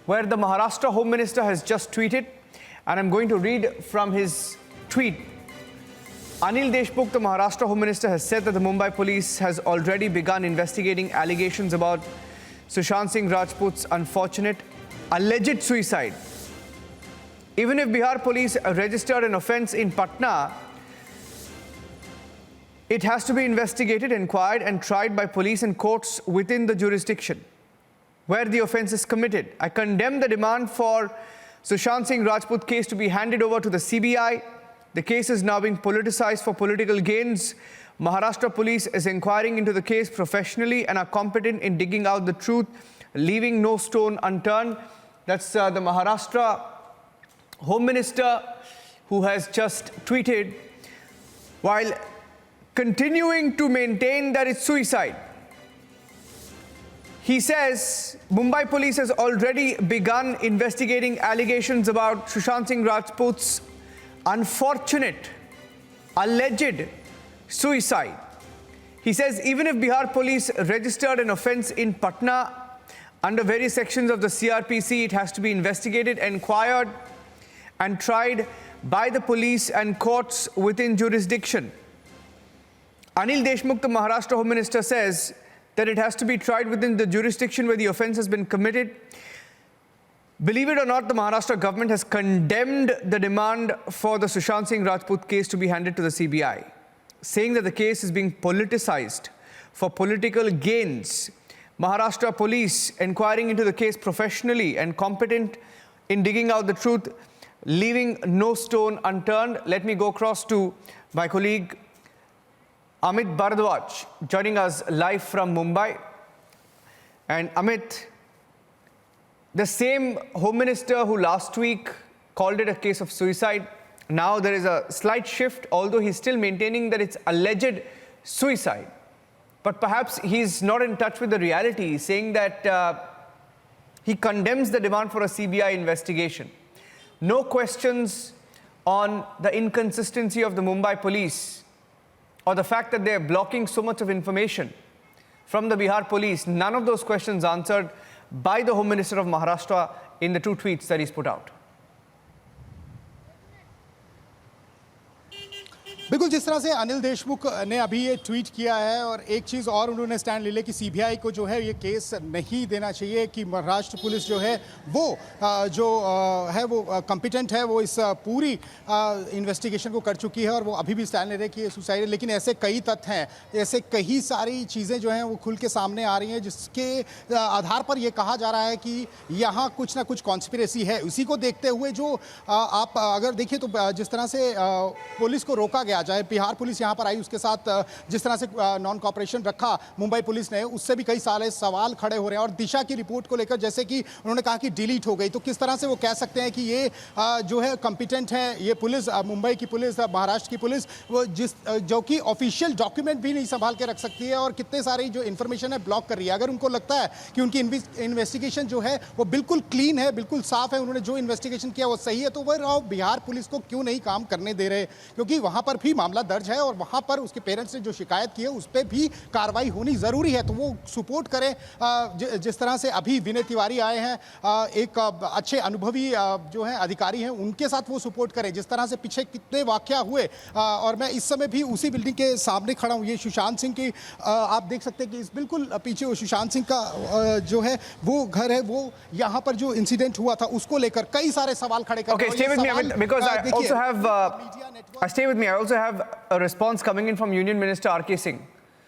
where the Maharashtra Home Minister has just tweeted, and I'm going to read from his tweet. Anil Deshmukh, the Maharashtra Home Minister, has said that the Mumbai police has already begun investigating allegations about Sushant Singh Rajput's unfortunate alleged suicide. Even if Bihar police registered an offence in Patna, it has to be investigated, inquired and tried by police and courts within the jurisdiction where the offence is committed. I condemn the demand for Sushant Singh Rajput case to be handed over to the CBI. The case is now being politicized for political gains. Maharashtra police is inquiring into the case professionally and are competent in digging out the truth, leaving no stone unturned. That's the Maharashtra Home Minister who has just tweeted while continuing to maintain that it's suicide. He says Mumbai police has already begun investigating allegations about Sushant Singh Rajput's unfortunate, alleged suicide. He says even if Bihar police registered an offence in Patna under various sections of the CRPC, it has to be investigated, inquired and tried by the police and courts within jurisdiction. Anil Deshmukh, the Maharashtra Home Minister, says that it has to be tried within the jurisdiction where the offence has been committed. Believe it or not, the Maharashtra government has condemned the demand for the Sushant Singh Rajput case to be handed to the CBI, saying that the case is being politicized for political gains. Maharashtra police inquiring into the case professionally and competent in digging out the truth, leaving no stone unturned. Let me go across to my colleague Amit Bharadwaj, joining us live from Mumbai. And Amit, the same Home Minister who last week called it a case of suicide, now there is a slight shift, although he's still maintaining that it's alleged suicide. But perhaps he's not in touch with the reality, saying that he condemns the demand for a CBI investigation. No questions on the inconsistency of the Mumbai police or the fact that they're blocking so much of information from the Bihar police. None of those questions answered by the Home Minister of Maharashtra in the two tweets that he's put out. बिल्कुल जिस तरह से अनिल देशमुख ने अभी ये tweet किया है और एक चीज़ और उन्होंने स्टैंड ले लिया कि सीबीआई को जो है ये केस नहीं देना चाहिए, कि महाराष्ट्र पुलिस जो है वो कॉम्पिटेंट है, वो इस पूरी इन्वेस्टिगेशन को कर चुकी है और वो अभी भी स्टैंड ले रहे हैं कि ये सुसाइड है। लेकिन ऐसे कई तथ्य हैं, ऐसे कई सारी चीज़ें जो हैं वो खुल के सामने आ रही हैं जिसके आधार पर ये कहा जा रहा है कि यहाँ कुछ ना कुछ कॉन्स्पिरेसी है। उसी को देखते हुए जो आप अगर देखिए तो जिस तरह से पुलिस को रोका गया, चाहे बिहार पुलिस यहां पर आई, उसके साथ जिस तरह से नॉन कॉपरेशन रखा मुंबई पुलिस ने, उससे भी कई सारे सवाल खड़े हो रहे हैं। और दिशा की रिपोर्ट को लेकर जैसे कि उन्होंने कहा कि डिलीट हो गई, तो किस तरह से वो कह सकते हैं कि ये जो है कॉम्पिटेंट है, ये पुलिस, मुंबई की पुलिस, महाराष्ट्र की पुलिस, वो जो कि ऑफिशियल डॉक्यूमेंट भी नहीं संभाल के रख सकती है और कितने सारी जो इन्फॉर्मेशन है ब्लॉक कर रही है। अगर उनको लगता है कि उनकी इन्वेस्टिगेशन जो है वो बिल्कुल क्लीन है, बिल्कुल साफ है, उन्होंने जो इन्वेस्टिगेशन किया वो सही है, तो वह बिहार पुलिस को क्यों नहीं काम करने दे रहे? क्योंकि वहां पर भी मामला दर्ज है और वहां पर उसके पेरेंट्स ने जो शिकायत की है उस पर भी कार्रवाई होनी जरूरी है। तो वो सपोर्ट करें जिस तरह से अभी विनय तिवारी आए हैं, एक अच्छे अनुभवी जो है अधिकारी हैं, उनके साथ वो सपोर्ट करें। जिस तरह से पीछे कितने वाकया हुए, और मैं इस समय भी उसी बिल्डिंग के सामने खड़ा हूं, ये सुशांत सिंह की आप देख सकते हैं कि इस बिल्कुल पीछे वो सुशांत सिंह का जो है वो घर है, वो यहाँ पर जो इंसिडेंट हुआ था उसको लेकर कई सारे सवाल खड़े कर Okay, stay with me, Amit, because I also have a response coming in from Union Minister R.K. Singh.